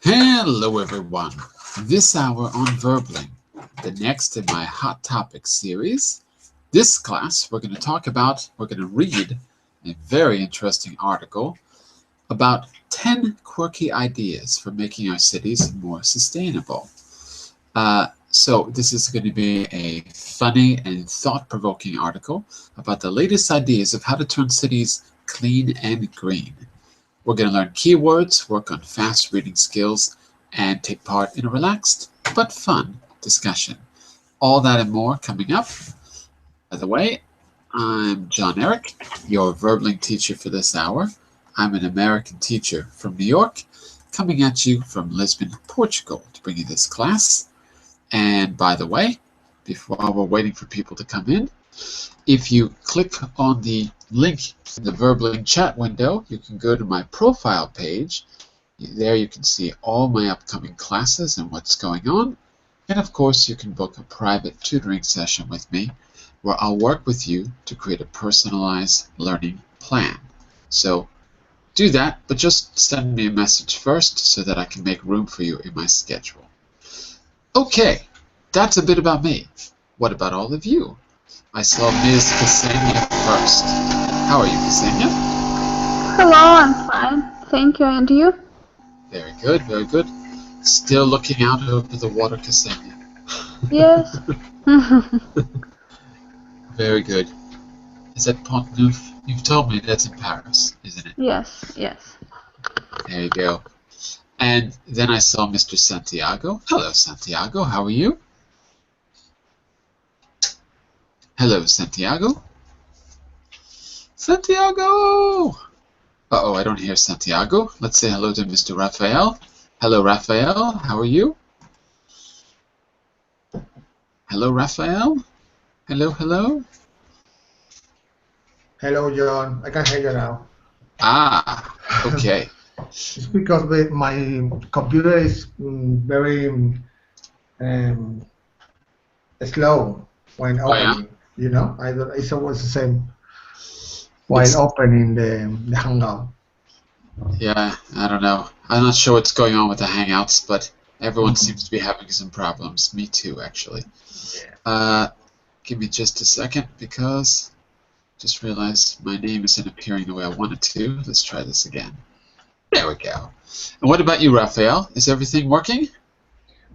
Hello everyone. This hour on Verbling, the next in my Hot Topics series. This class we're going to read a very interesting article about 10 quirky ideas for making our cities more sustainable. So this is going to be a funny and thought-provoking article about the latest ideas of how to turn cities clean and green. We're going to learn keywords, work on fast reading skills, and take part in a relaxed but fun discussion. All that and more coming up. By the way, I'm John Eric, your Verbling teacher for this hour. I'm an American teacher from New York, coming at you from Lisbon, Portugal, to bring you this class. And by the way, while we're waiting for people to come in, if you click on the link in the Verbling chat window, you can go to my profile page. There you can see all my upcoming classes and what's going on. And of course, you can book a private tutoring session with me where I'll work with you to create a personalized learning plan. So do that, but just send me a message first so that I can make room for you in my schedule. Okay, that's a bit about me. What about all of you? I saw Ms. Ksenia first. How are you, Ksenia? Hello, I'm fine. Thank you, and you? Very good, very good. Still looking out over the water, Ksenia. Yes. Very good. Is that Pont Neuf? You've told me that's in Paris, isn't it? Yes, yes. There you go. And then I saw Mr. Santiago. Hello, Santiago. How are you? Hello, Santiago. Santiago! Uh-oh, I don't hear Santiago. Let's say hello to Mr. Raphael. Hello, Raphael. How are you? Hello, Raphael. Hello, hello. Hello, John. I can hear you now. Ah, okay. It's because my computer is very slow when opening. Yeah? You know, it's always the same while opening the Hangout. Yeah, I don't know. I'm not sure what's going on with the Hangouts, but everyone seems to be having some problems. Me too, actually. Yeah. Give me just a second, because just realized my name isn't appearing the way I want it to. Let's try this again. There we go. And what about you, Raphael? Is everything working?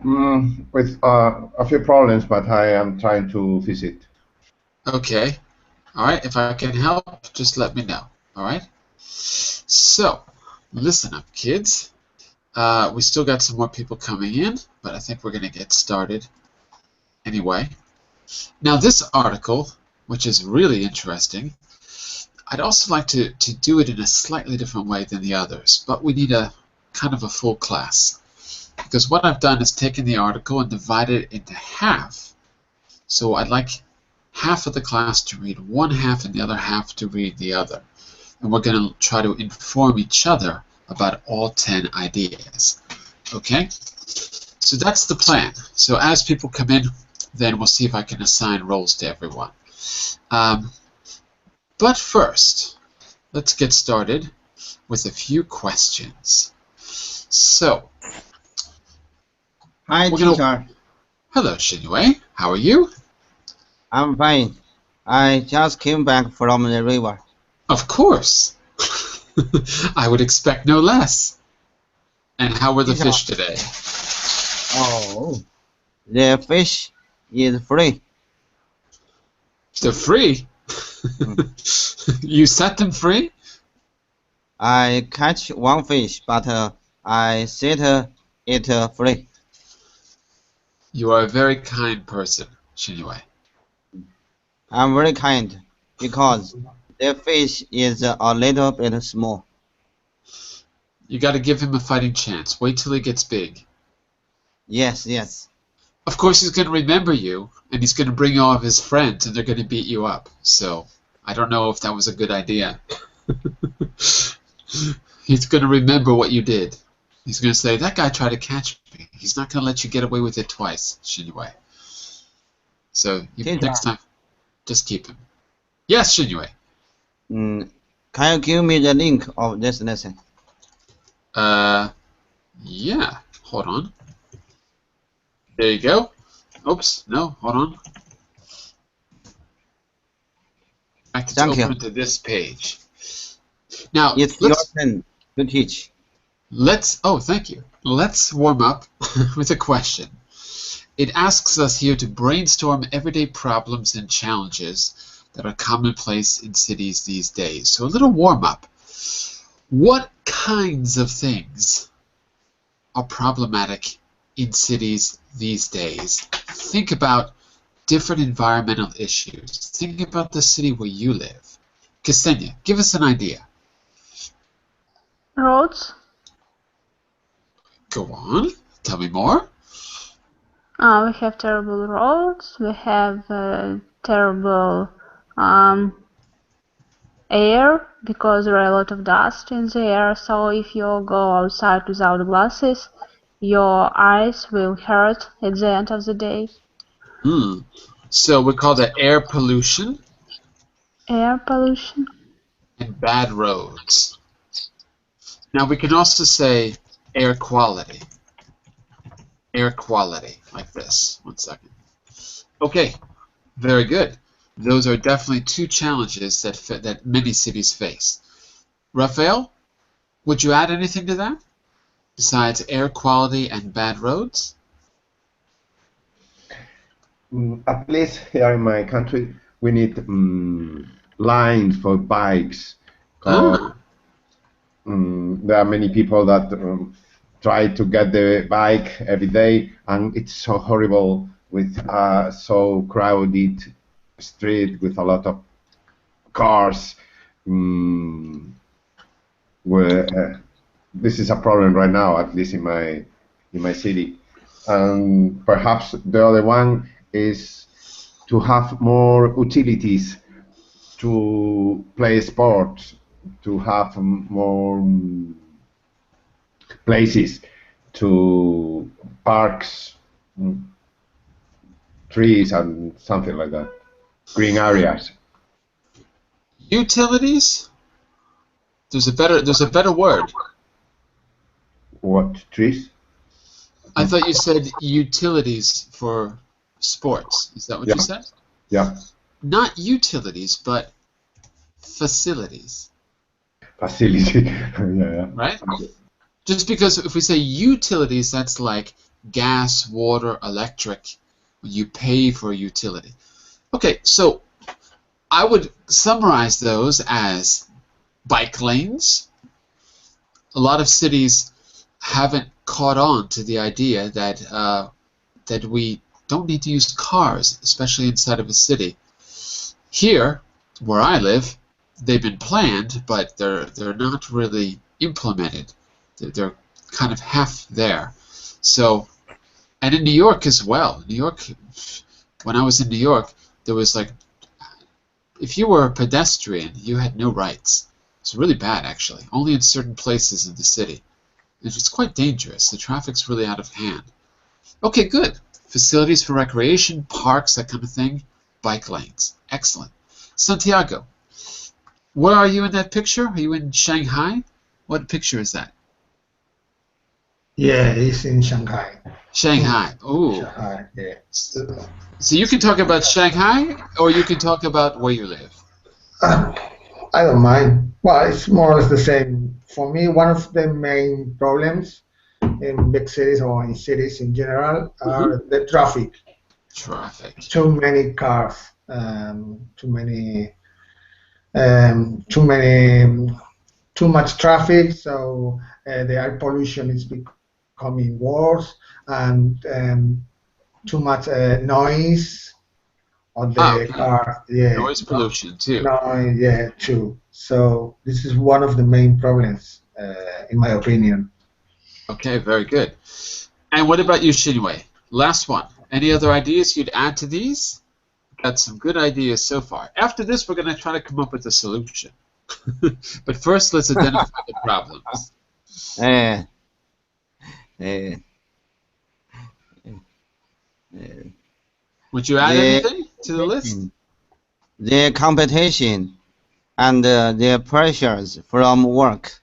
With a few problems, but I am trying to fix it. Okay. All right. If I can help, just let me know. All right. So, listen up, kids. We still got some more people coming in, but I think we're going to get started anyway. Now, this article, which is really interesting, I'd also like to do it in a slightly different way than the others, but we need a kind of a full class. Because what I've done is taken the article and divided it into half. So I'd like half of the class to read one half and the other half to read the other. And we're going to try to inform each other about all 10 ideas. Okay? So that's the plan. So as people come in, then we'll see if I can assign roles to everyone. But first, let's get started with a few questions. So, hi, teacher. Hello, Shinwei. How are you? I'm fine. I just came back from the river. Of course. I would expect no less. And how were the fish today? Oh, the fish is free. They're free? You set them free? I catch one fish, but I set it free. You are a very kind person, Shinwei. I'm very kind because the fish is a little bit small. You got to give him a fighting chance. Wait till he gets big. Yes, yes. Of course, he's going to remember you, and he's going to bring all of his friends, and they're going to beat you up. So, I don't know if that was a good idea. He's going to remember what you did. He's going to say, that guy tried to catch me. He's not going to let you get away with it twice, Shinwei. So, next time, just keep him. Yes, Shinwei. Can you give me the link of this lesson? Yeah. Hold on. There you go. Oops. No. Hold on. I have to Thank you. open to this page. Now It's your turn to teach. oh, thank you. Let's warm up with a question. It asks us here to brainstorm everyday problems and challenges that are commonplace in cities these days. So a little warm up. What kinds of things are problematic in cities these days? Think about different environmental issues. Think about the city where you live. Ksenia, give us an idea. Roads. Go on. Tell me more. We have terrible roads. We have terrible air because there are a lot of dust in the air. So if you go outside without glasses, your eyes will hurt at the end of the day. So we call that air pollution. Air pollution. And bad roads. Now we can also say air quality. Air quality, like this. 1 second. Okay, very good. Those are definitely two challenges that many cities face. Raphael, would you add anything to that besides air quality and bad roads? At least here in my country, we need lines for bikes. There are many people that try to get the bike every day, and it's so horrible with so crowded street with a lot of cars. Where this is a problem right now, at least in my city. And perhaps the other one is to have more utilities to play sports, to have more places, to parks, trees, and something like that. Green areas. Utilities? There's a better word. What, trees? I thought you said utilities for sports. Is that what you said? Yeah. Not utilities, but facilities. Facility. Yeah. Right? Just because if we say utilities, that's like gas, water, electric. You pay for a utility. Okay, so I would summarize those as bike lanes. A lot of cities haven't caught on to the idea that that we don't need to use cars, especially inside of a city. Here, where I live, they've been planned, but they're not really implemented. They're kind of half there. So, and in New York as well. New York, when I was in New York, there was like, if you were a pedestrian, you had no rights. It's really bad, actually. Only in certain places in the city. It's quite dangerous. The traffic's really out of hand. Okay, good. Facilities for recreation, parks, that kind of thing. Bike lanes. Excellent. Santiago, where are you in that picture? Are you in Shanghai? What picture is that? Yeah, it's in Shanghai. Shanghai. Ooh. Shanghai, yeah. So you can talk about Shanghai, or you can talk about where you live. I don't mind. Well, it's more or less the same. For me, one of the main problems in big cities or in cities in general are the traffic. Traffic. Too many cars, too much traffic. So the air pollution is becoming worse, and too much noise on the car. Yeah. Noise pollution too. Noise, yeah, too. So this is one of the main problems, in my opinion. Okay, very good. And what about you, Shinwei? Last one. Any other ideas you'd add to these? Got some good ideas so far. After this, we're going to try to come up with a solution. But first, let's identify the problems. Would you add anything to the list? The competition and the pressures from work.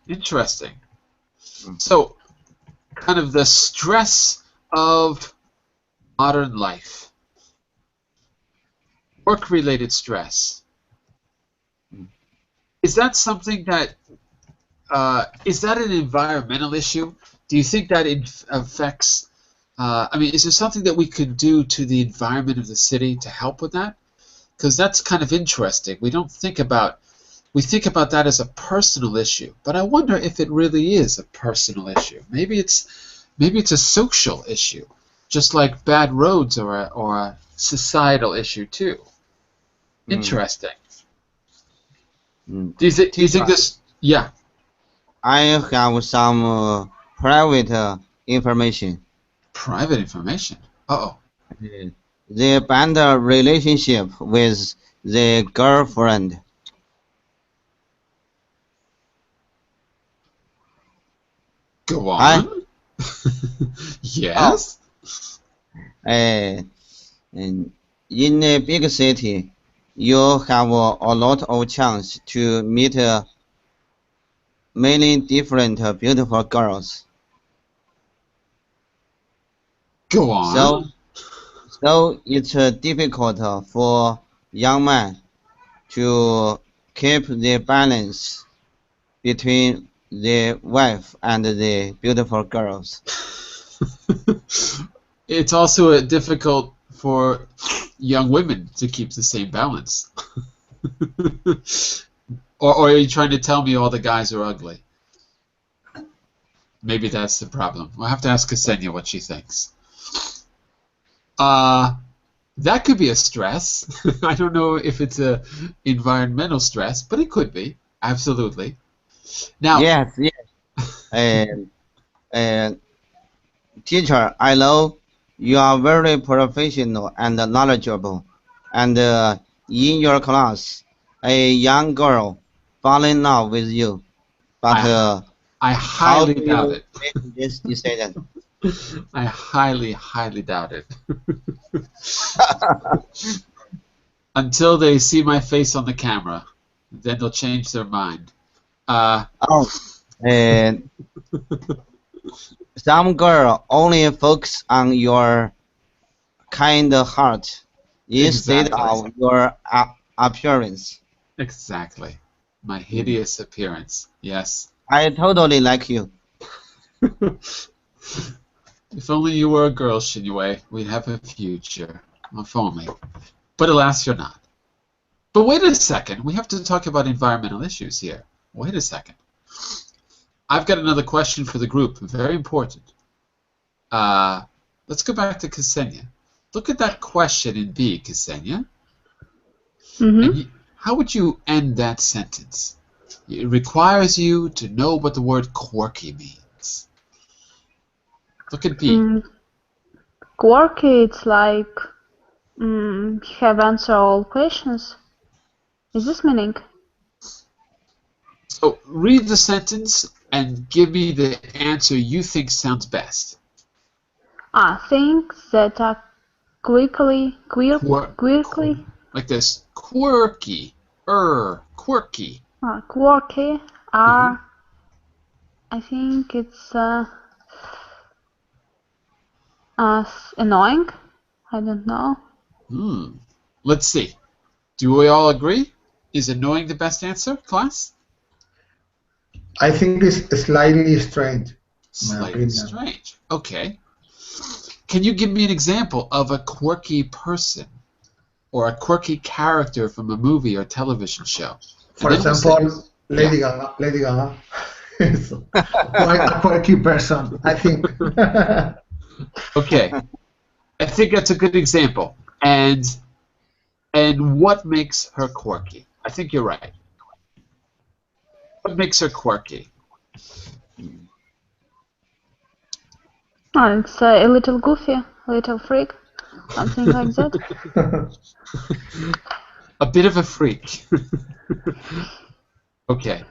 Interesting. So, kind of the stress of modern life. Work-related stress. Is that something that, is that an environmental issue? Do you think that it affects, I mean, is there something that we could do to the environment of the city to help with that? Because that's kind of interesting. We think about that as a personal issue, but I wonder if it really is a personal issue. Maybe it's a social issue, just like bad roads or a societal issue too. Interesting. Do you think this? Yeah. I have some private information. Private information. Uh-oh. The band relationship with the girlfriend. Go on. Yes. In a big city, you have a lot of chance to meet many different beautiful girls. Go on. So it's difficult for young men to keep the balance between the wife and the beautiful girls. It's also difficult for young women to keep the same balance. Or are you trying to tell me all the guys are ugly? Maybe that's the problem. We'll have to ask Ksenia what she thinks. That could be a stress. I don't know if it's a environmental stress, but it could be. Absolutely. Now, Yes. Teacher, I know you are very professional and knowledgeable, and in your class, a young girl fall in love with you, but I how highly do doubt you it. make this decision? I highly, highly doubt it. Until they see my face on the camera, then they'll change their mind. Some girl only focus on your kind heart instead Exactly. of your appearance. Exactly. My hideous appearance. Yes. I totally like you. If only you were a girl, Shinue, we'd have a future. If only. But alas, you're not. But wait a second. We have to talk about environmental issues here. Wait a second. I've got another question for the group. Very important. Let's go back to Ksenia. Look at that question in B, Ksenia. And how would you end that sentence? It requires you to know what the word quirky means. Look at B. Quirky, it's like have answered all questions. Is this meaning? So read the sentence and give me the answer you think sounds best. Things that are quirky. Like this. Quirky. Quirky. Quirky are, I think it's annoying. I don't know. Let's see. Do we all agree? Is annoying the best answer, class? I think it's slightly strange. Slightly strange. Okay. Can you give me an example of a quirky person or a quirky character from a movie or television show? For example, Lady Gaga. Lady Gaga is quite a quirky person, I think. Okay. I think that's a good example. And what makes her quirky? I think you're right. What makes her quirky? It's a little goofy, a little freak, something like that. A bit of a freak. Okay.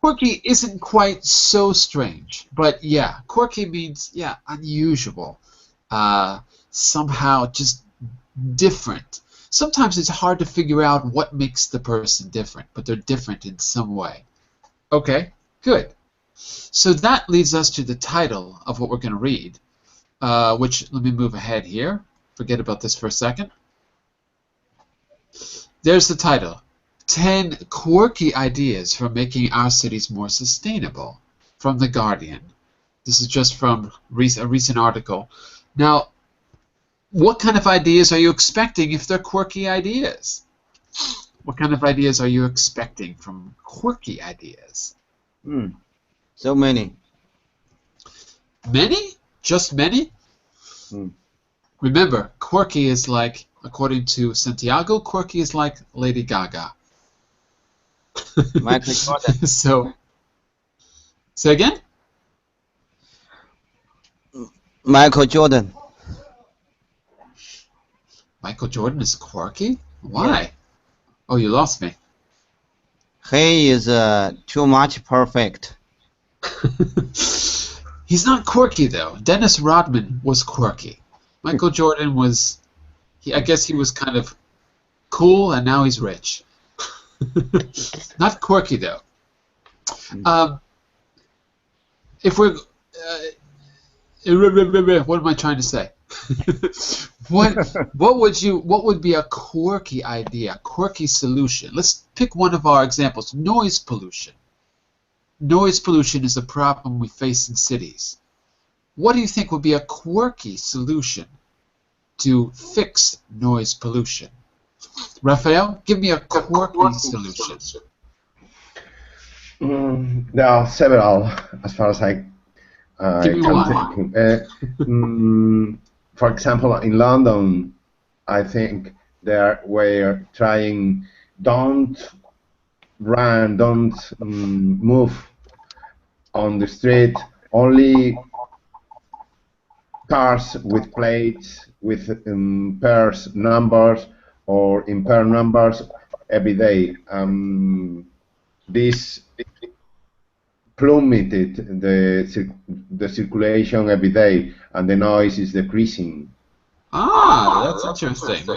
Quirky isn't quite so strange, but yeah, quirky means, unusual. Somehow just different. sometimes it's hard to figure out what makes the person different, but they're different in some way. Okay, good. So that leads us to the title of what we're going to read, which, let me move ahead here. Forget about this for a second. There's the title, 10 Quirky Ideas for Making Our Cities More Sustainable, from The Guardian. This is just from a recent article. Now, what kind of ideas are you expecting if they're quirky ideas? What kind of ideas are you expecting from quirky ideas? So many. Many? Just many? Remember, quirky is like, according to Santiago, quirky is like Lady Gaga. Michael Jordan. So, say again? Michael Jordan. Michael Jordan is quirky? Why? Oh, you lost me. He is too much perfect. He's not quirky, though. Dennis Rodman was quirky. Michael Jordan was, I guess he was kind of cool, and now he's rich. Not quirky, though. If we're... what am I trying to say? What would be a quirky idea, quirky solution? Let's pick one of our examples. Noise pollution. Noise pollution is a problem we face in cities. What do you think would be a quirky solution to fix noise pollution? Raphael, give me a quirky solution. There are several, as far as I Give me can think. For example, in London, I think they were trying don't move on the street, only cars with plates, with pairs numbers or impair numbers every day. This plummeted the circulation every day, and the noise is decreasing. Ah, that's interesting.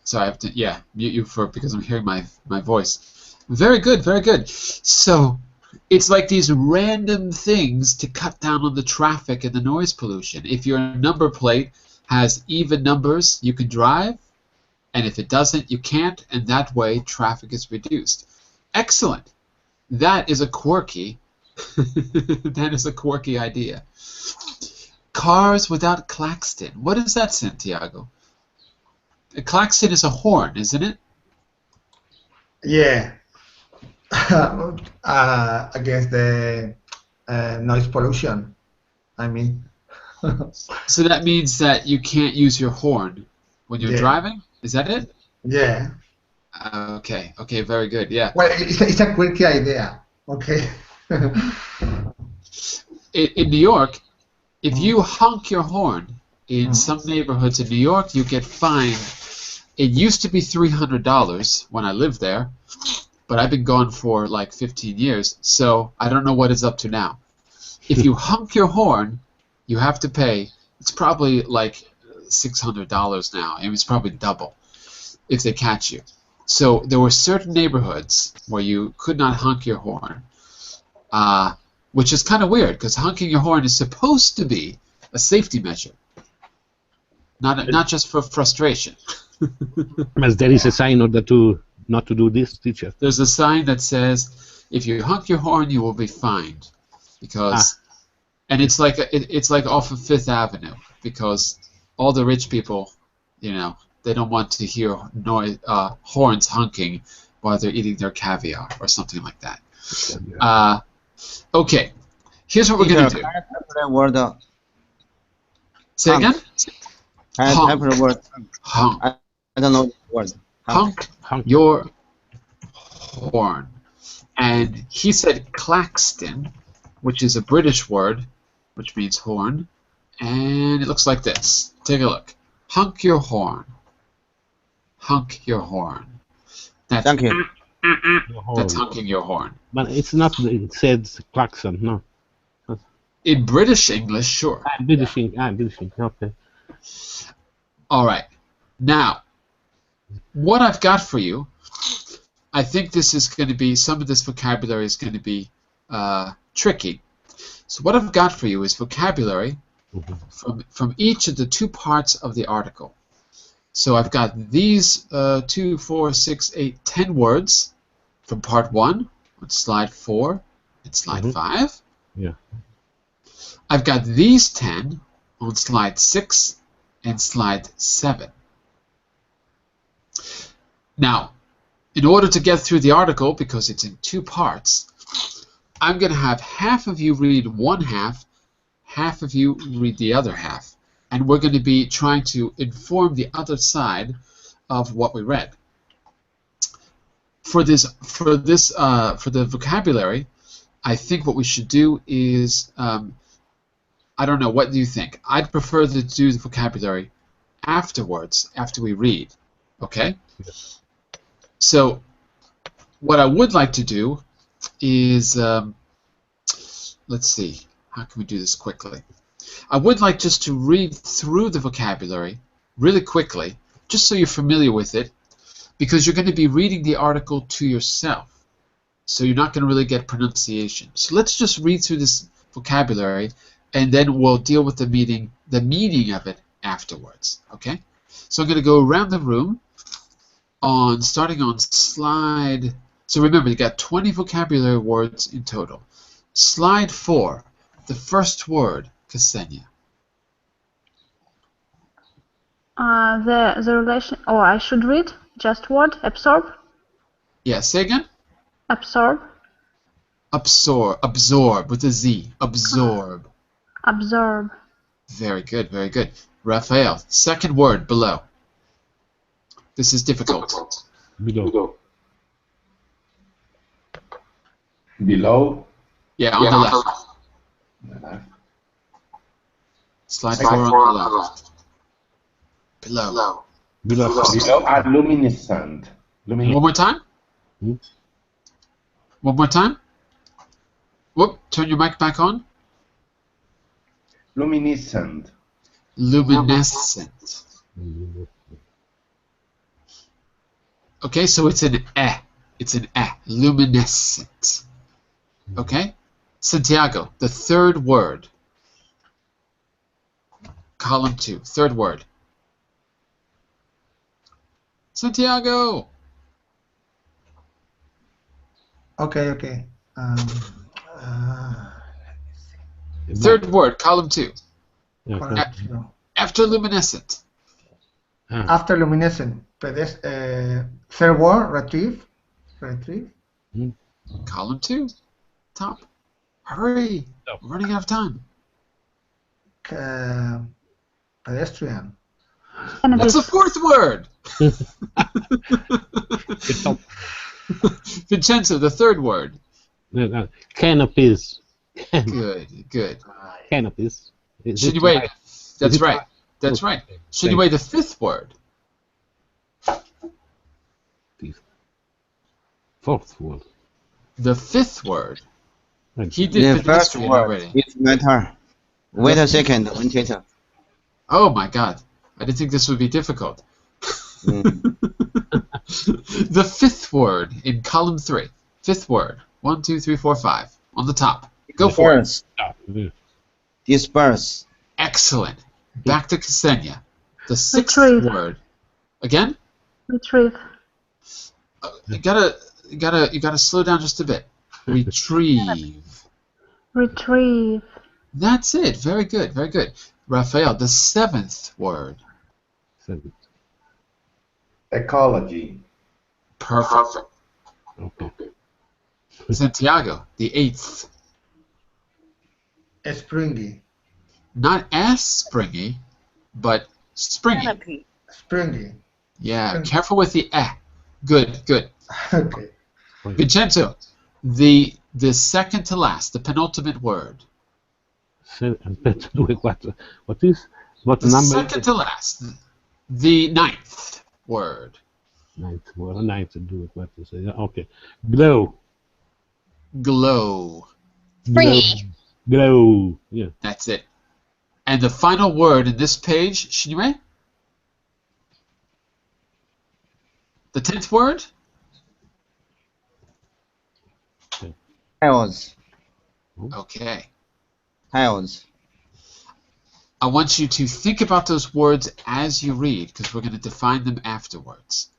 So I have to, mute you because I'm hearing my voice. Very good, very good. So it's like these random things to cut down on the traffic and the noise pollution. If your number plate has even numbers, you can drive, and if it doesn't, you can't, and that way traffic is reduced. Excellent. That is a quirky. That is a quirky idea. Cars without klaxon. What is that, Santiago? A klaxon is a horn, isn't it? Yeah. Against the noise pollution, I mean. So that means that you can't use your horn when you're Yeah. driving? Is that it? Yeah. Okay, very good, yeah. Well, it's a quirky idea, okay? In New York, if you honk your horn in some neighborhoods in New York, you get fined. It used to be $300 when I lived there, but I've been gone for like 15 years, so I don't know what it's up to now. If you honk your horn, you have to pay. It's probably like $600 now. I mean, it's probably double if they catch you. So there were certain neighborhoods where you could not honk your horn, which is kind of weird because honking your horn is supposed to be a safety measure, not just for frustration. But there is a sign in order to not to do this, teacher. There's a sign that says if you honk your horn, you will be fined, because, and it's like off of Fifth Avenue because all the rich people, they don't want to hear noise, horns honking while they're eating their caviar or something like that. Okay, here's what we're going to do. Say again? Honk. Honk. I don't know the word. Honk your horn. And he said claxton, which is a British word, which means horn, and it looks like this. Take a look. Honk your horn. Honk your horn. That's, Thank you. That's honking your horn. But it's not, it says klaxon, no. In British English, sure. British, okay. All right. Now, what I've got for you, I think this is going to be, some of this vocabulary is going to be tricky. So what I've got for you is vocabulary from each of the two parts of the article. So I've got these 2, 4, 6, 8, 10 words from part 1 on slide 4 and slide 5. Yeah. I've got these 10 on slide 6 and slide 7. Now, in order to get through the article, because it's in two parts, I'm going to have half of you read one half, half of you read the other half, and we're going to be trying to inform the other side of what we read. For the vocabulary, I think what we should do is, I don't know, what do you think? I'd prefer to do the vocabulary afterwards, after we read. Okay? Yes. So, what I would like to do is, let's see, how can we do this quickly? I would like just to read through the vocabulary really quickly, just so you're familiar with it, because you're going to be reading the article to yourself. So you're not going to really get pronunciation. So let's just read through this vocabulary, and then we'll deal with the meaning of it afterwards. Okay? So I'm going to go around the room, starting on slide. So remember, you got 20 vocabulary words in total. Slide 4, the first word, Ksenia. The relation. Oh, I should read just word. Absorb. Yeah, say again. Absorb. Absorb with a Z. Absorb. Absorb. Very good, very good. Raphael, second word below. This is difficult. Below. Below. Yeah, on the left. Slide 4 on the left. Below. Below are luminescent. One more time. One more time. Whoop, turn your mic back on. Luminescent. Luminescent. Okay, so it's an eh. It's an eh. Luminescent. Okay? Santiago, the third word. Column 2, third word. Santiago! Okay. Third word, column 2. Okay. After luminescent. After luminescent. Third word, retrieve. Column 2. Top. Hurry. No. We're running out of time. Pedestrian. That's the fourth word. Vincenzo, the third word. Canopies. Good. Canopies. Shinwei, that's right. That's right. Shinwei, the fifth word. Fourth word. The fifth word. He The did first pedestrian word already. is matter. Wait a second, Vincenzo. Oh my God. I didn't think this would be difficult. The fifth word in column 3. Fifth word. 1, 2, 3, 4, 5. On the top. Go for it. Disperse. Excellent. Back to Ksenia. The sixth Retrieve. word. Again? Retrieve. You gotta slow down just a bit. Retrieve. Retrieve. That's it. Very good. Very good. Raphael, the seventh word. Ecology. Perfect. Okay. Santiago, the eighth. Springy. Not as springy, but springy. Springy. Yeah, Springy. careful with the eh. Good. Okay. Vincenzo, the second to last, the penultimate word. What is? What The number? second to last, the ninth word. Ninth word. Ninth to do it. What is it? Okay. Glow. Glow. Springy. Glow. Yeah. That's it. And the final word in this page, Shinue? The 10th word? Health. Okay. Health. I want you to think about those words as you read, because we're going to define them afterwards.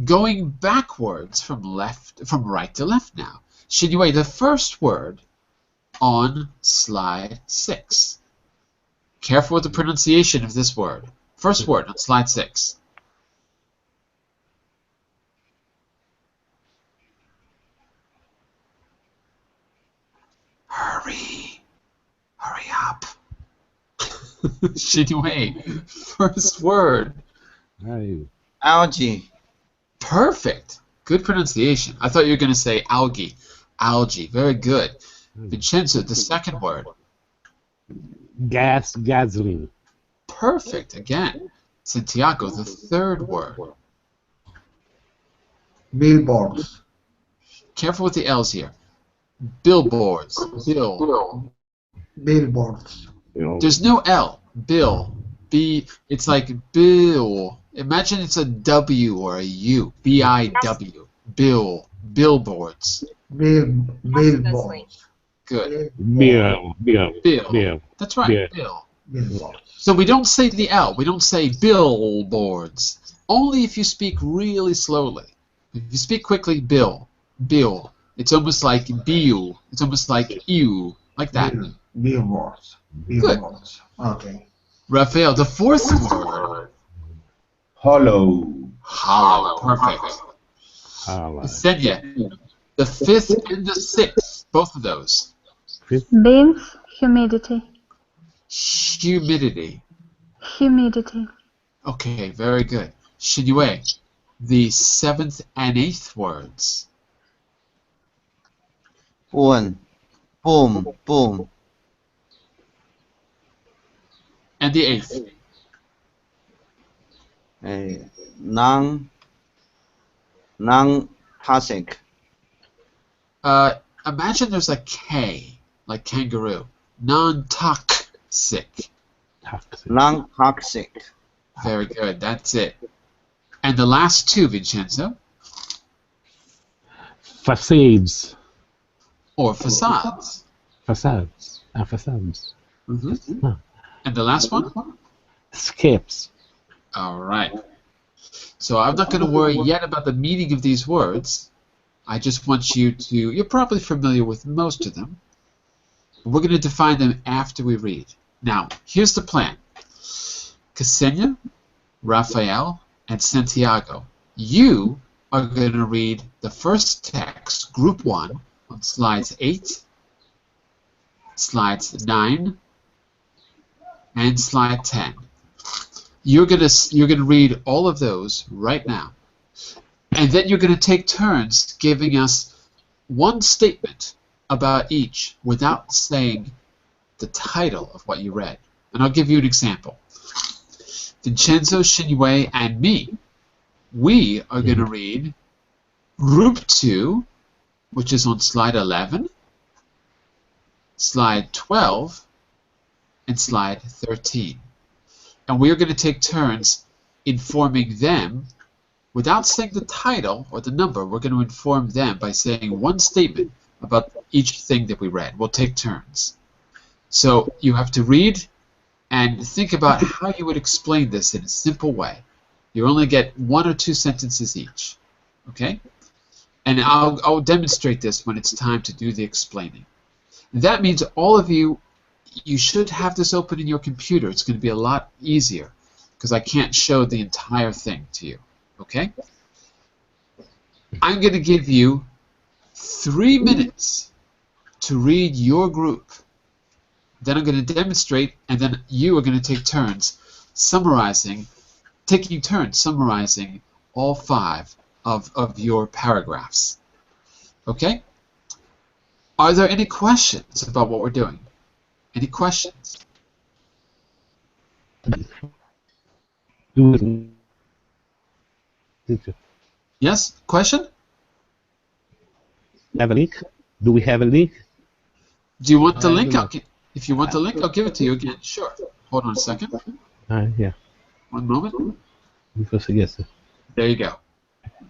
Going backwards from right to left now. Shinyue, the first word on slide 6. Careful with the pronunciation of this word. First word on slide 6. Hurry. Hurry up. Shinyue, first word. Algae. Perfect. Good pronunciation. I thought you were going to say algae. Algae. Very good. Vincenzo, the second word. Gasoline. Perfect. Again. Santiago, the third word. Billboards. Careful with the L's here. Billboards. Bill. Billboards. There's no L. Bill. B. It's like bill. Imagine it's a W or a U. B-I-W. Bill. Billboards. Billboards. Good. Bill. That's right. Bill. Bill. Billboards. So we don't say the L. We don't say billboards. Only if you speak really slowly. If you speak quickly, bill. Bill. It's almost like biu. It's almost like ew. Like that. Billboards. Billboards. Okay. Raphael, the fourth word. Hollow. Hollow. Perfect. Senya, the fifth and the sixth. Both of those. Beans, humidity. Humidity. Humidity. Okay, very good. Shinyue, the seventh and eighth words. Boom. Boom. Boom. And the eighth. Non-toxic. Imagine there's a K, like kangaroo. Non-toxic. Non-toxic. Very good. That's it. And the last two, Vincenzo. Facades. Or facades. Facades. Facades. Mm-hmm. And the last one? Skips. All right. So I'm not going to worry yet about the meaning of these words. I just want you to, you're probably familiar with most of them. We're going to define them after we read. Now, here's the plan. Ksenia, Raphael, and Santiago, you are going to read the first text, group 1, on slides 8, slides 9, and slide 10. You're gonna read all of those right now, and then you're gonna take turns giving us one statement about each without saying the title of what you read. And I'll give you an example. Vincenzo, Shinyue, and me, we are gonna read group 2, which is on slide 11, slide 12, and slide 13. And we are going to take turns informing them without saying the title or the number. We're going to inform them by saying one statement about each thing that we read. We'll take turns. So you have to read and think about how you would explain this in a simple way. You only get 1 or 2 sentences each. Okay? And I'll demonstrate this when it's time to do the explaining. That means all of you should have this open in your computer. It's going to be a lot easier because I can't show the entire thing to you. Okay? I'm going to give you 3 minutes to read your group. Then I'm going to demonstrate, and then you are going to take turns taking turns summarizing all 5 of your paragraphs. Okay? Are there any questions about what we're doing? Any questions? Yes? Question? Have a link? Do we have a link? Do you want the link? If you want the link, I'll give it to you again. Sure. Hold on a second. Yeah. One moment. Because yes. There you go.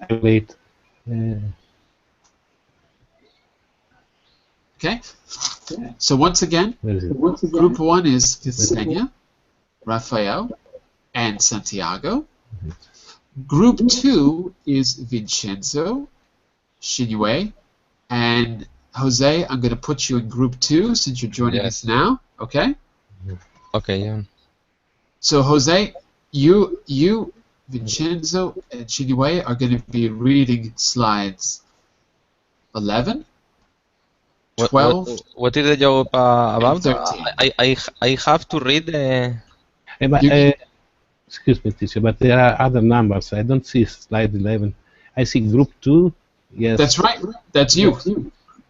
I wait. Okay. So once again, Where is it? group 1 is Ksenia, Rafael, and Santiago. Group 2 is Vincenzo, Shinue, and Jose. I'm going to put you in group 2 since you're joining us now. Okay. Okay, yeah. So Jose, you, Vincenzo, and Shinue are going to be reading slides 11, 12, What is the job about? 13. I have to read the. But, You- excuse me, teacher, but there are other numbers. I don't see slide 11. I see group 2. Yes. That's right. That's you.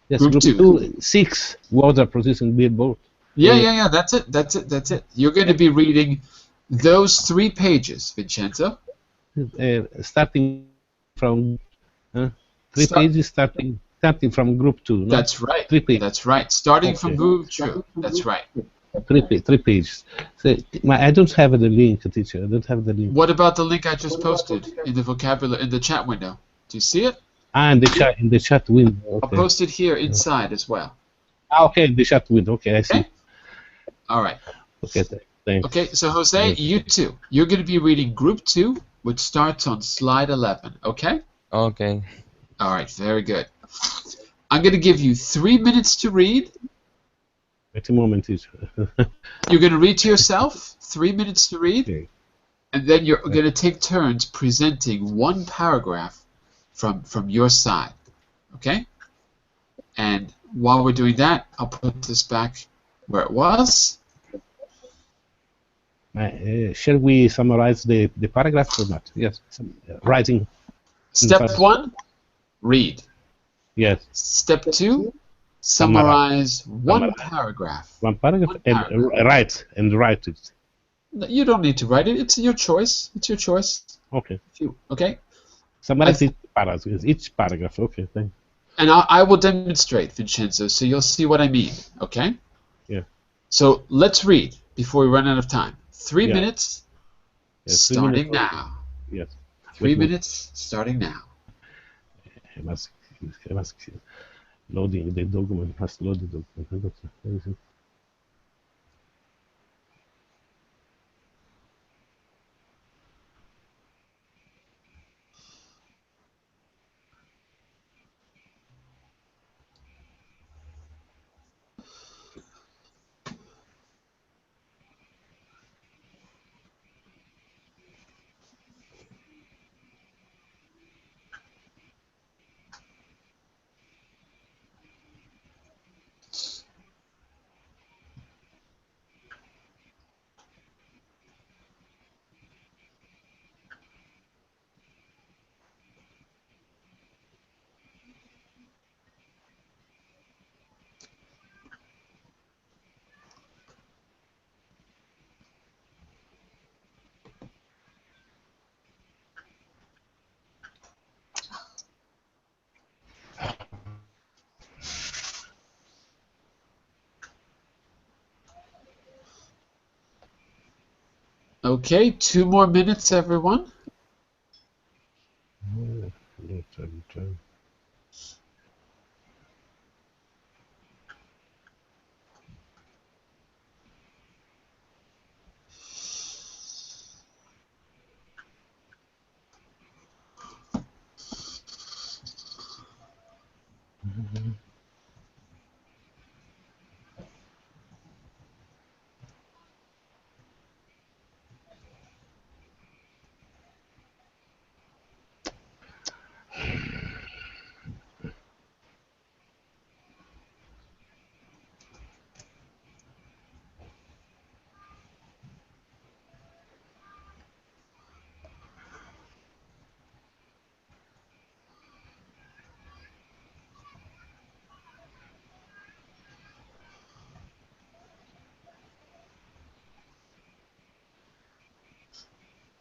Yes, Group group 2. 6. Water processing billboard. Yeah. That's it. You're going to be reading those 3 pages, Vincenzo. Starting from 3 Start- pages, starting from group 2. No? That's right. 3 pages. That's right. Starting from Okay. group 2. That's right. 3 pages. So, I don't have the link, teacher. I don't have the link. What about the link I just posted in the vocabulary in the chat window? Do you see it? In the chat window. Okay. I'll post it here inside as well. Okay, in the chat window. Okay, I see. Okay? All right. Okay, thanks. Okay, so Jose, you too. You're going to be reading group 2, which starts on slide 11. Okay? Okay. All right, very good. I'm going to give you 3 minutes to read. Wait a moment, teacher. You're going to read to yourself, 3 minutes to read, Okay. and then you're going to take turns presenting one paragraph from your side. Okay? And while we're doing that, I'll put this back where it was. Shall we summarize the paragraph or not? Yes. Writing. Step 1, read. Yes. Step 2, summarize one paragraph. One paragraph and write it. You don't need to write it. It's your choice. It's your choice. Okay. Okay? Summarize each paragraph. Okay, thanks. And I will demonstrate, Vincenzo, so you'll see what I mean. Okay? Yeah. So let's read before we run out of time. 3 Yeah. minutes, Yes, 3 starting minutes. now. Yes. 3 minutes, starting now. I must loading the document. Must load the document. Where is it? Okay, 2 more minutes, everyone.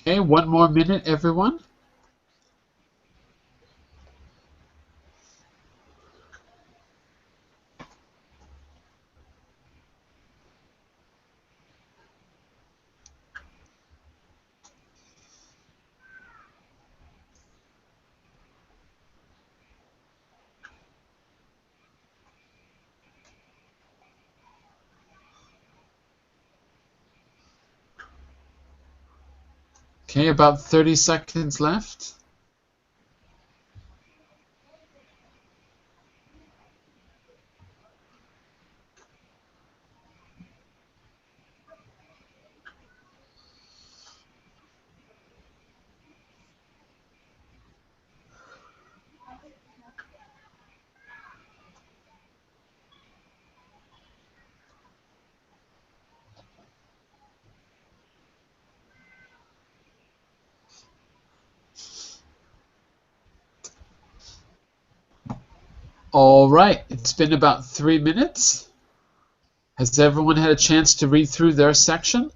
Okay, 1 more minute, everyone. Okay, about 30 seconds left. All right, it's been about 3 minutes. Has everyone had a chance to read through their section?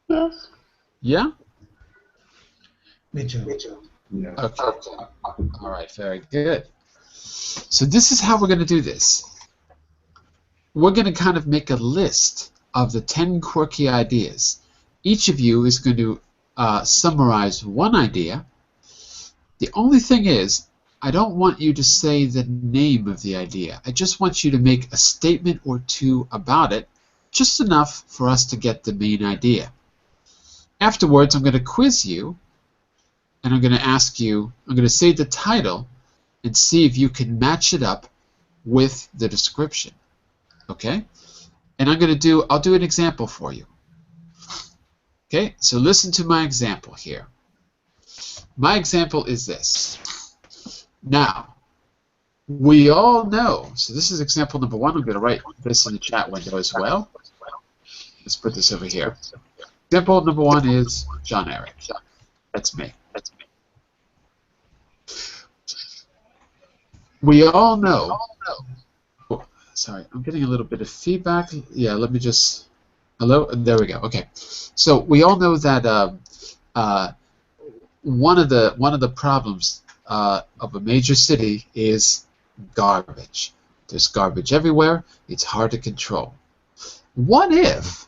Yes. Yeah? Me too. Yeah. Okay. All right, very good. So this is how we're going to do this. We're going to kind of make a list of the 10 quirky ideas. Each of you is going to summarize one idea. The only thing is, I don't want you to say the name of the idea. I just want you to make a statement or two about it, just enough for us to get the main idea. Afterwards, I'm going to quiz you, and I'm going to ask you, I'm going to say the title and see if you can match it up with the description. Okay? And I'll do an example for you. Okay? So listen to my example here. My example is this. Now, we all know, so this is example number 1. I'm going to write this in the chat window as well. Let's put this over here. Example number 1 is John Eric. That's me. We all know. Oh, sorry, I'm getting a little bit of feedback. Yeah, let me just. Hello? There we go. Okay. So we all know that one of the problems of a major city is garbage. There's garbage everywhere. It's hard to control. What if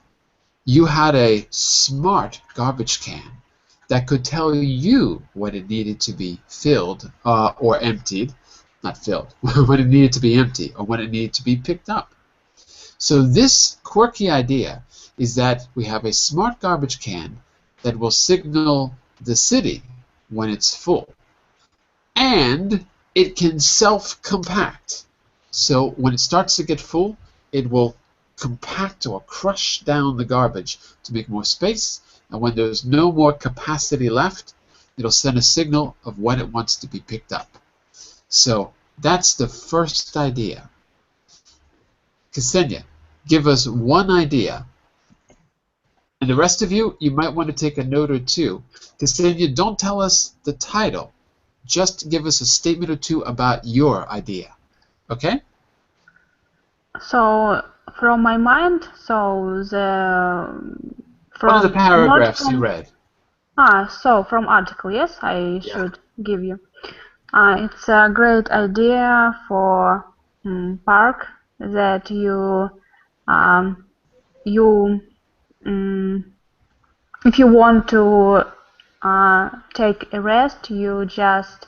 you had a smart garbage can that could tell you when it needed to be filled or emptied? Not filled, when it needed to be empty or when it needed to be picked up. So this quirky idea is that we have a smart garbage can that will signal the city when it's full. And it can self-compact. So when it starts to get full, it will compact or crush down the garbage to make more space. And when there's no more capacity left, it'll send a signal of when it wants to be picked up. So that's the first idea. Ksenia, give us one idea. And the rest of you, you might want to take a note or two. Ksenia, don't tell us the title. Just give us a statement or two about your idea. Okay? So from my mind, What are the paragraphs you read? So from article, yes, I should give you. It's a great idea for park that if you want to take a rest, you just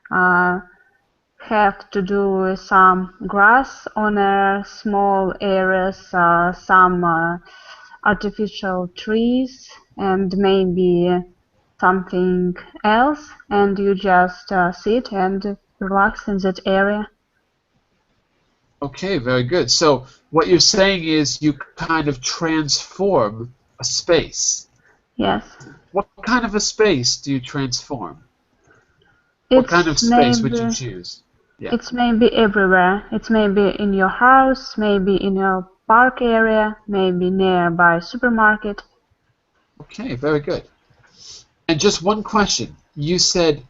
have to do some grass on a small areas, some artificial trees, and maybe something else, and you just sit and relax in that area. Okay, very good. So what you're saying is you kind of transform a space. Yes. What kind of a space do you transform? What kind of space would you choose? Yeah. It's maybe everywhere. It's maybe in your house, maybe in your park area, maybe nearby supermarket. Okay, very good. And just one question. You said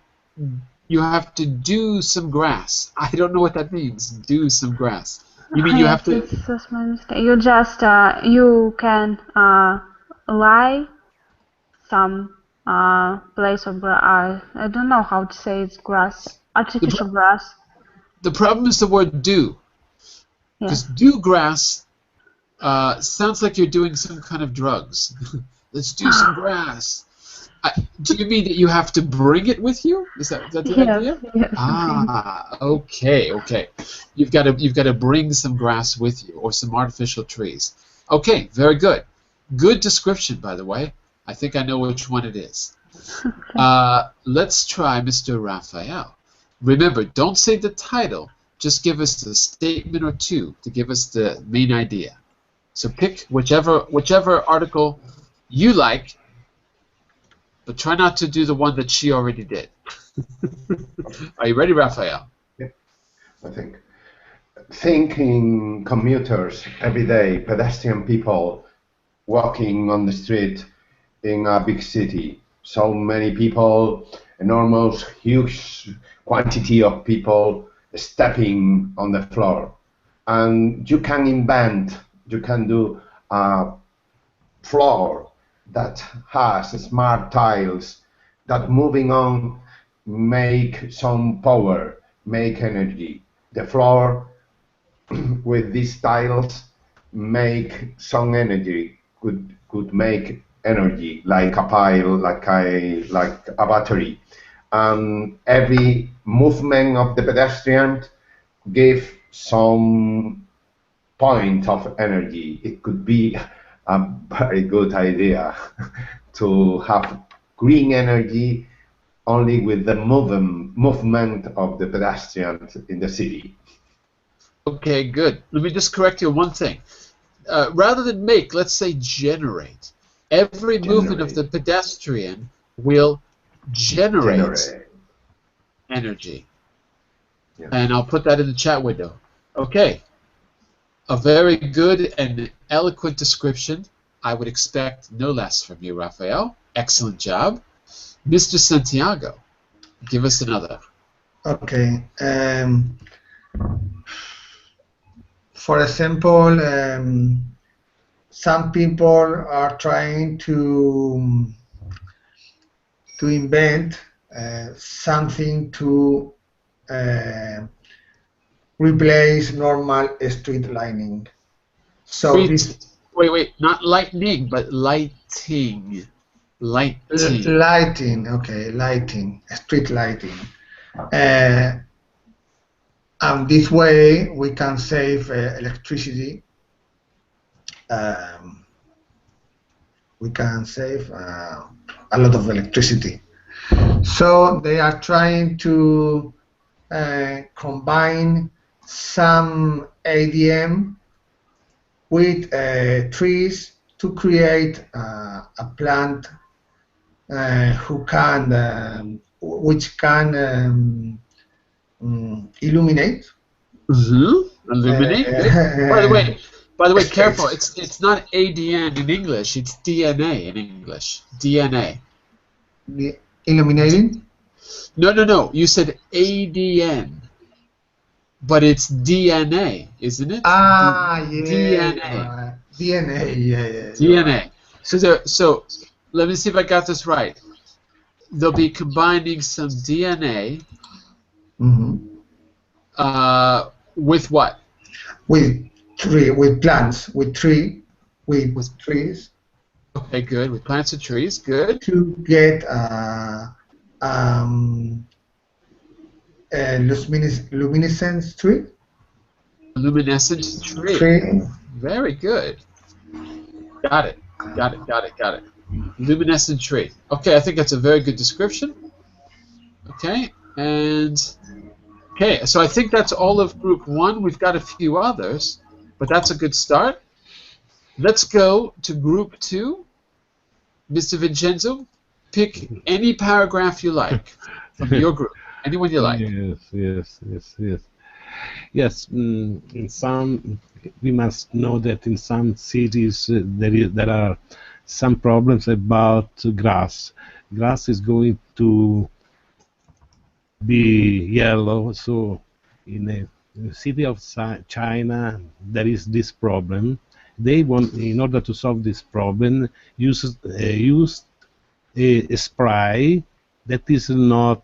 you have to do some grass. I don't know what that means, do some grass. You mean you have to... That's my mistake. You just, you can lie some place of grass. I don't know how to say it's grass. Artificial grass. The problem is the word do. Because do grass sounds like you're doing some kind of drugs. Let's do some grass. Do you mean that you have to bring it with you? Is that the idea? Yes. Okay. You've got to bring some grass with you or some artificial trees. Okay, very good. Good description, by the way. I think I know which one it is. Let's try Mr. Raphael. Remember, don't say the title. Just give us a statement or two to give us the main idea. So pick whichever article you like, but try not to do the one that she already did. Are you ready, Raphael? I think. Thinking commuters every day, pedestrian people walking on the street in a big city. So many people, enormous, huge quantity of people stepping on the floor. And you can invent, you can do a floor that has smart tiles that moving on make some power, make energy. The floor with these tiles make some energy, could make energy like a pile, like a battery. Every movement of the pedestrian give some point of energy. It could be a very good idea to have green energy only with the movement of the pedestrians in the city. Okay, good. Let me just correct you on one thing. Rather than make, let's say generate. Every movement of the pedestrian will generate energy. Yeah. And I'll put that in the chat window. Okay. A very good and eloquent description. I would expect no less from you, Raphael. Excellent job. Mr. Santiago, give us another. Okay. For example, some people are trying to invent something to replace normal street lighting. So Wait, not lightning, but lighting. Lighting, okay, lighting, street lighting. And this way we can save electricity. We can save a lot of electricity. So they are trying to combine some ADM with trees to create a plant which can illuminate. Illuminate. By the way, careful. It's not ADN in English. It's DNA in English. DNA. Illuminating? No. You said ADN, but it's DNA, isn't it? Yeah. DNA. DNA. Yeah. DNA. So let me see if I got this right. They'll be combining some DNA. With what? With plants, with trees. Okay, good. With plants and trees, good. To get luminescence tree. Luminescent tree. Very good. Got it. Luminescent tree. Okay, I think that's a very good description. Okay, so I think that's all of group 1. We've got a few others, but that's a good start. Let's go to group 2. Mr. Vincenzo, pick any paragraph you like from your group. Anyone you like. Yes. In some, we must know that in some cities there are some problems about grass. Grass is going to be yellow, so in the city of China there is this problem. They want, in order to solve this problem, use a spray that is not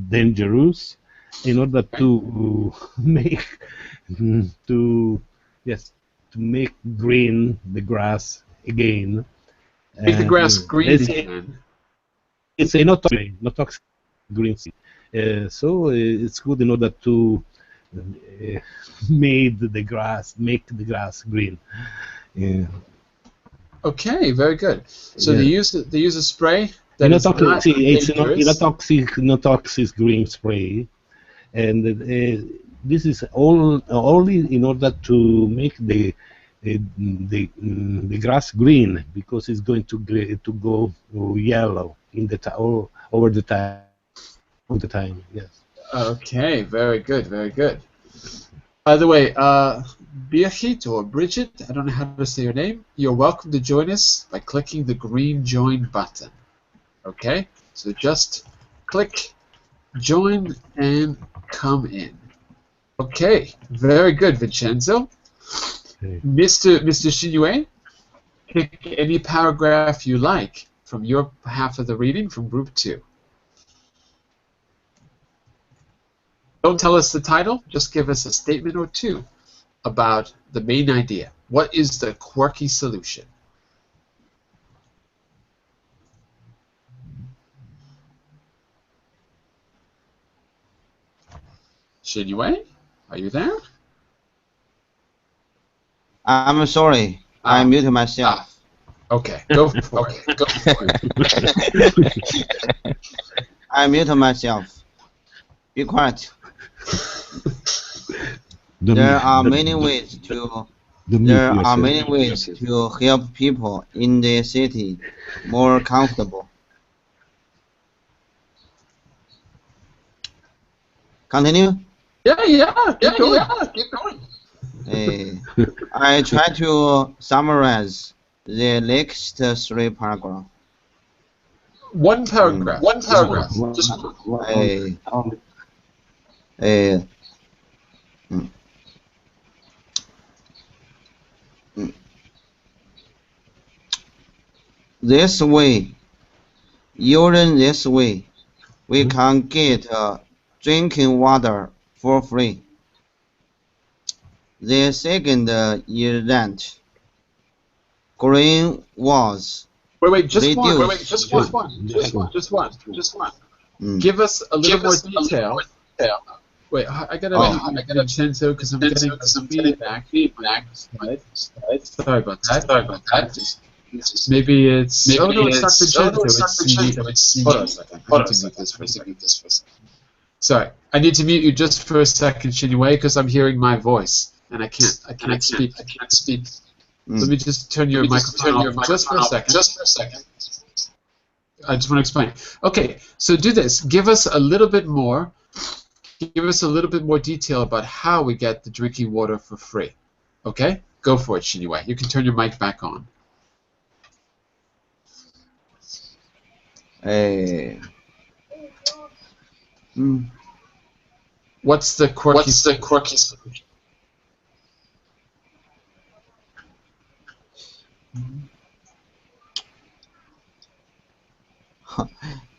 dangerous, in order to make green the grass again. Make the grass green again. It's a not toxic green seed. So it's good in order to make the grass green. Okay, very good. So they use a spray that is not it's dangerous. no toxic green spray, and this is all only in order to make the grass green, because it's going to go yellow in the over the time. All the time, yes. Okay, very good, very good. By the way, Birgit or Bridget, I don't know how to say your name. You're welcome to join us by clicking the green join button. Okay, so just click join and come in. Okay, very good, Vincenzo. Okay. Mr. Shinue, pick any paragraph you like from your half of the reading from group 2. Don't tell us the title, just give us a statement or two about the main idea. What is the quirky solution? Shinue, are you there? I'm sorry, I muted myself. Okay, go for it. Go for it. I muted myself. Be quiet. There are many ways to help people in the city more comfortable. Continue. Yeah, keep going. I try to summarize the next 3 paragraphs. One paragraph. Just one. This way, using this way, we can get drinking water for free. The second event, green walls. Wait, just reduce. one. Give us a little more detail. Wait, I gotta Vincenzo, because I'm getting feedback. Sorry about that. Maybe it's no, it's not Vincenzo. Hold on a second. I need to mute this for a second. Sorry, I need to mute you just for a second, Shinue, because I'm hearing my voice and I can't speak. Let me just turn your microphone off just for a second. I just want to explain. Okay, so do this. Give us a little bit more detail about how we get the drinking water for free. Okay? Go for it, Shinue. You can turn your mic back on. What's the quirky solution?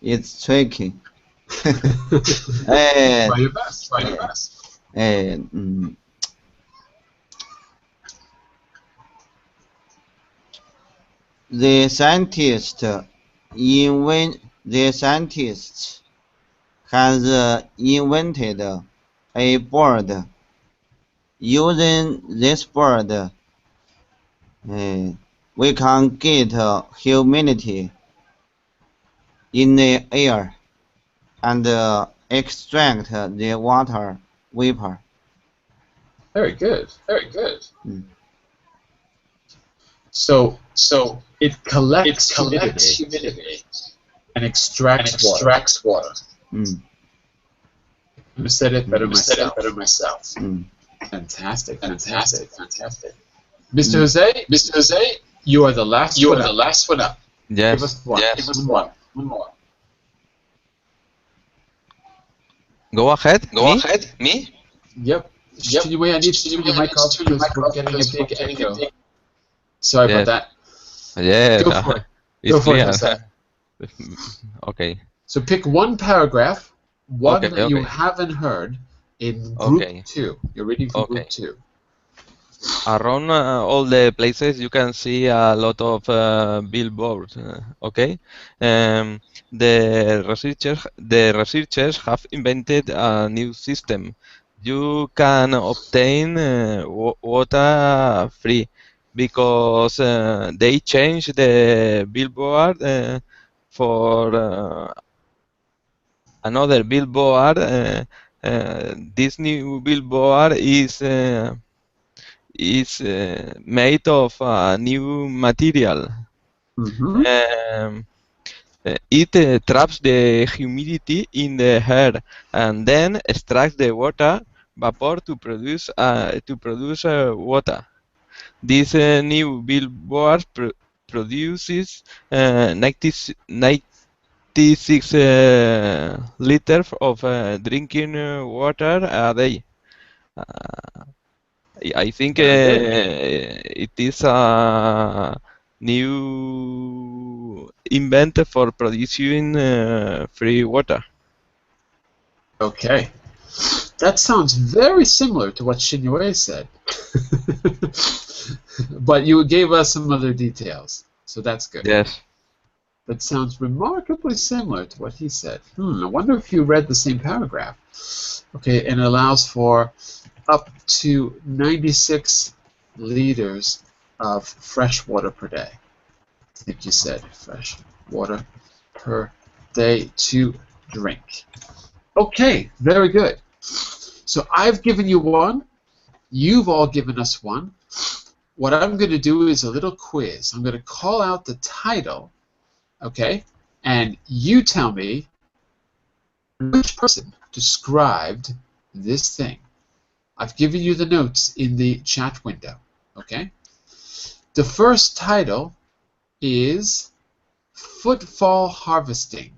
It's tricky. Try your best. The scientists has invented a bird. Using this bird, we can get humidity in the air and extract the water vapor. Very good. So it collects humidity and extracts water. I said it better myself. Fantastic. Mr. Jose, you are the last one up. Yes. Give us one. One more. Go ahead. Me? Yep. Anyway, I need to turn your mic off because we're getting a big echo. Sorry about that. Yes. Go for it. It's clear. Jose. Okay. So pick one paragraph, that you Okay. haven't heard in group 2. You're reading from group 2. Around all the places you can see a lot of billboards. Okay. The researchers have invented a new system. You can obtain water free because they changed the billboard for another billboard. This new billboard is made of a new material. Mm-hmm. It traps the humidity in the air and then extracts the water vapor to produce water. This new billboard produces 96 liters of drinking water a day. I think it is a new invent for producing free water. Okay. That sounds very similar to what Shinue said. But you gave us some other details, so that's good. Yes. That sounds remarkably similar to what he said. I wonder if you read the same paragraph. Okay, and it allows for up to 96 liters of fresh water per day. I think you said fresh water per day to drink. Okay, very good. So I've given you one. You've all given us one. What I'm going to do is a little quiz. I'm going to call out the title, okay? And you tell me which person described this thing. I've given you the notes in the chat window, okay? The first title is Footfall Harvesting.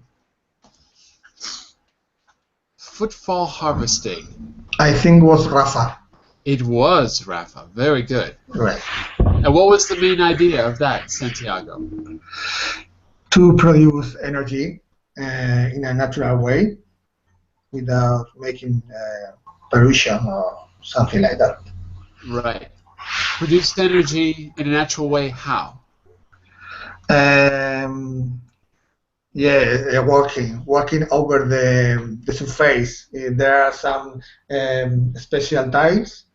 Footfall Harvesting. I think it was Rafa. It was, Rafa. Very good. Right. And what was the main idea of that, Santiago? To produce energy in a natural way without making pollution or something like that. Right. Produce energy in a natural way, how? Yeah, walking over the surface. There are some special tiles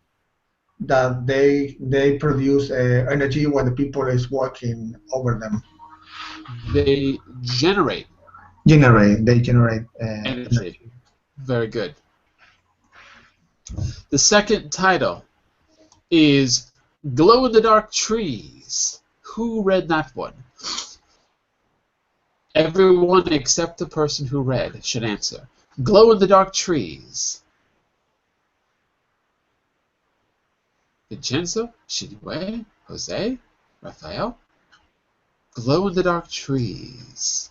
that they produce energy when the people is walking over them. They generate energy. Very good. The second title is Glow-in-the-Dark Trees. Who read that one? Everyone except the person who read should answer. Glow-in-the-Dark Trees. Vincenzo, Shinue, Jose, Rafael. Glow-in-the-dark trees.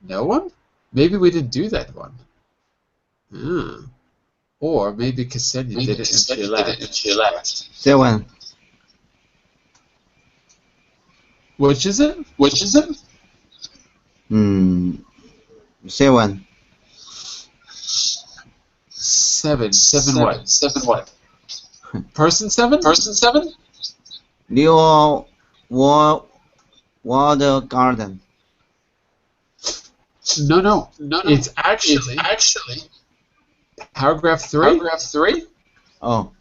No one? Maybe we didn't do that one. Or maybe Ksenia did it and she left. 7. Which is it? 7. 7 what? 7 what? Person 7? New water garden. No. It's actually paragraph 3. Oh,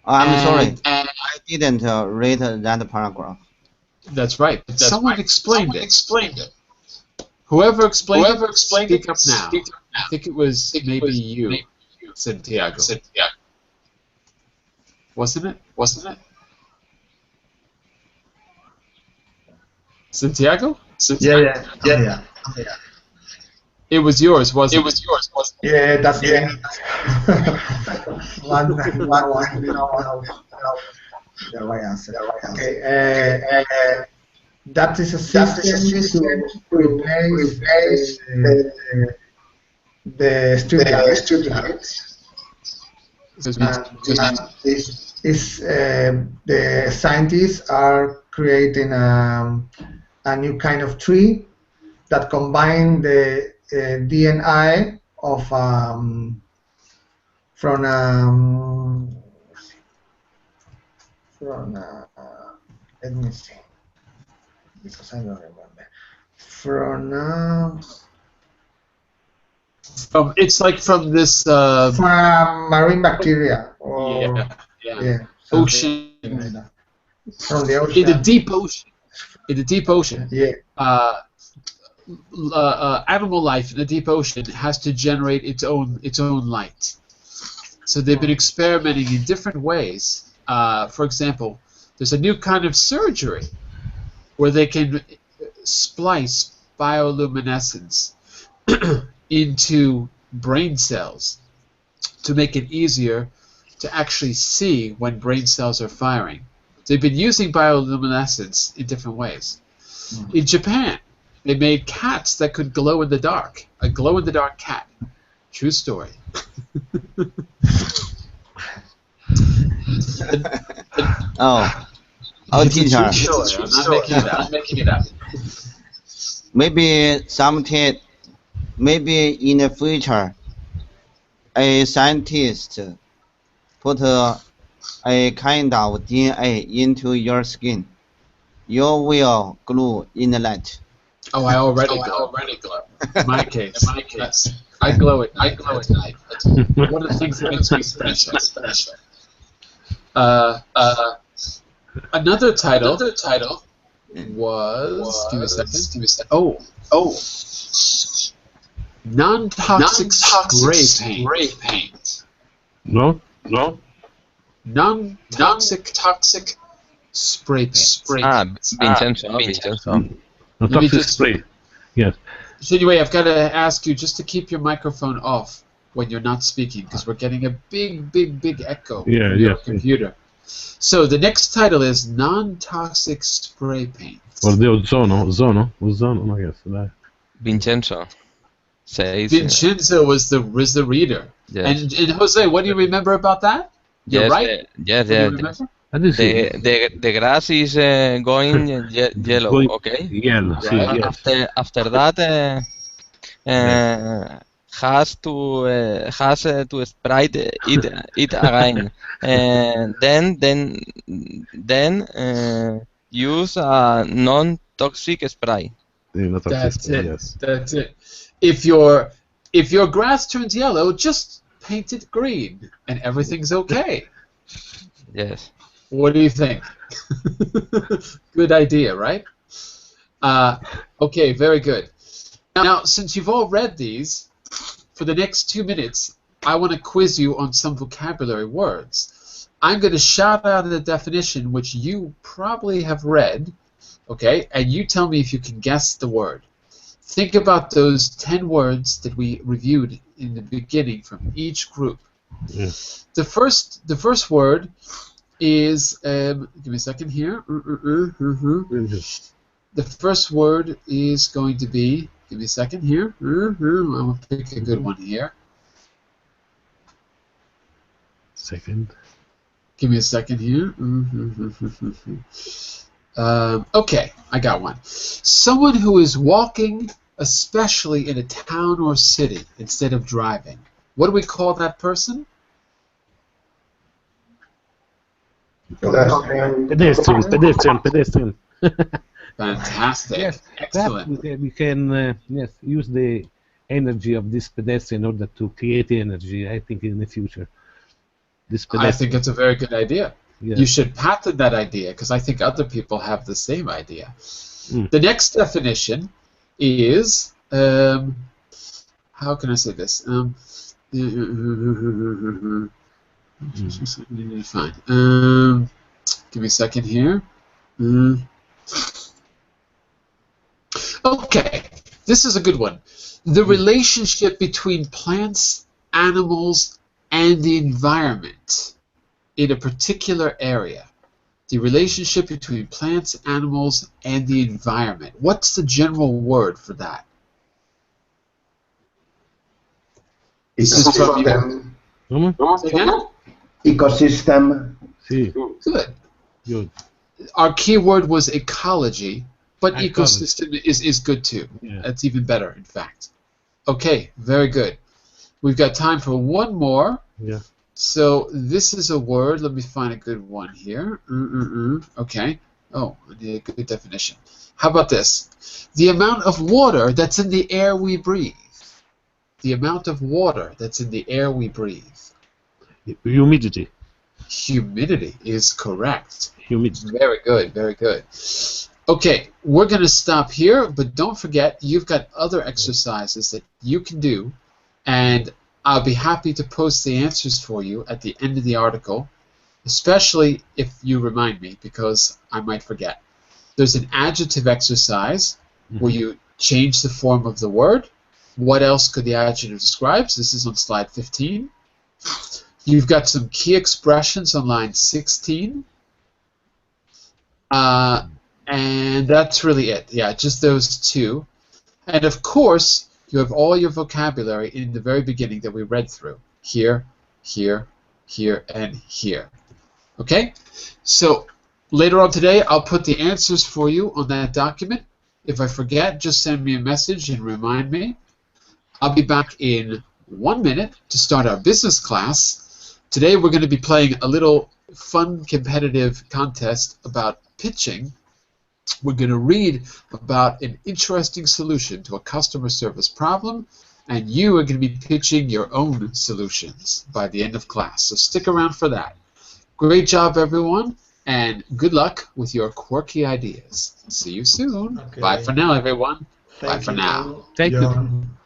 I'm sorry. And I didn't read that paragraph. that's right. Someone explained it. Whoever explained it, speak up now. I think it was maybe you, Santiago. Wasn't it? Santiago? Yeah. It was yours, wasn't it? Yeah, that's it. one. The right answer. Okay. That is a system to replace the street lights. The scientists are creating a new kind of tree that combine the DNA of let me see, because I don't remember. It's like from this from marine bacteria. Or, Yeah. Ocean. Like that. From the In ocean. the deep ocean. In the deep ocean. Yeah. Animal life in the deep ocean has to generate its own light. So they've been experimenting in different ways. For example, there's a new kind of surgery where they can splice bioluminescence into brain cells to make it easier to actually see when brain cells are firing. They've been using bioluminescence in different ways. In Japan, they made cats that could glow in the dark. A glow-in-the-dark cat. True story. Teacher. I'm not making it up. Maybe in the future, a scientist put a kind of DNA into your skin. You will glow in the light. Oh, I already glow. In my case, I glow at night. One of the things that makes me special. Another title was. Give me a second. Oh. Non-toxic spray paint. No? Non-toxic spray paint. Vincenzo. No Let me toxic just- spray. Yes. So anyway, I've got to ask you just to keep your microphone off when you're not speaking, because we're getting a big echo Yeah, from your yeah. computer. So the next title is non-toxic spray paint. Or the ozono, I guess. Dai. Vincenzo says. Vincenzo was the reader. Yes. And Jose, what do you remember about that? You're Yes, right. yes, What do you yes. remember? That is it. The grass is going yellow. Going Okay. Yellow, sì, yes. After that, has to spray it again, and then use a non-toxic spray. No toxic That's spray, it. yes. That's it. If your grass turns yellow, just paint it green, and everything's okay. Yes. What do you think? Good idea, right? Okay, very good. Now, since you've all read these, for the next 2 minutes, I want to quiz you on some vocabulary words. I'm going to shout out the definition, which you probably have read, okay, and you tell me if you can guess the word. Think about those 10 words that we reviewed in the beginning from each group. Yeah. The first word is, give me a second here. The first word is going to be, give me a second here. I'm going to pick a good one here. Second. Give me a second here. Okay, I got one. Someone who is walking, especially in a town or city, instead of driving. What do we call that person? Pedestrian. Fantastic. Yes, Excellent. perhaps we can use the energy of this pedestrian in order to create energy, I think, in the future. This I think it's a very good idea. Yes. You should patent that idea, because I think other people have the same idea. Mm. The next definition is, how can I say this? Fine. Give me a second here. Okay, this is a good one. The relationship between plants, animals, and the environment in a particular area. The relationship between plants, animals, and the environment. What's the general word for that? Ecosystem. Say again? Ecosystem. Sì, Good. good. Our key word was ecology, but Ecology. ecosystem is good too. Yeah. That's even better, in fact. Okay, very good. We've got time for one more. Yeah. So this is a word. Let me find a good one here. Okay. Oh, I need a good definition. How about this? The amount of water that's in the air we breathe. The amount of water that's in the air we breathe. Humidity. Humidity is correct. Humidity. Very good, very good. Okay, we're going to stop here, but don't forget you've got other exercises that you can do, and I'll be happy to post the answers for you at the end of the article, especially if you remind me, because I might forget. There's an adjective exercise where you change the form of the word. What else could the adjective describe? So this is on slide 15. You've got some key expressions on line 16. And that's really it. Yeah, just those two. And of course, you have all your vocabulary in the very beginning that we read through. Here, here, here, and here. Okay? So later on today, I'll put the answers for you on that document. If I forget, just send me a message and remind me. I'll be back in 1 minute to start our business class. Today we're going to be playing a little fun competitive contest about pitching. We're going to read about an interesting solution to a customer service problem, and you are going to be pitching your own solutions by the end of class. So stick around for that. Great job, everyone, and good luck with your quirky ideas. See you soon. Okay. Bye for now, everyone. Bye Thank for you, now. Thank you. John.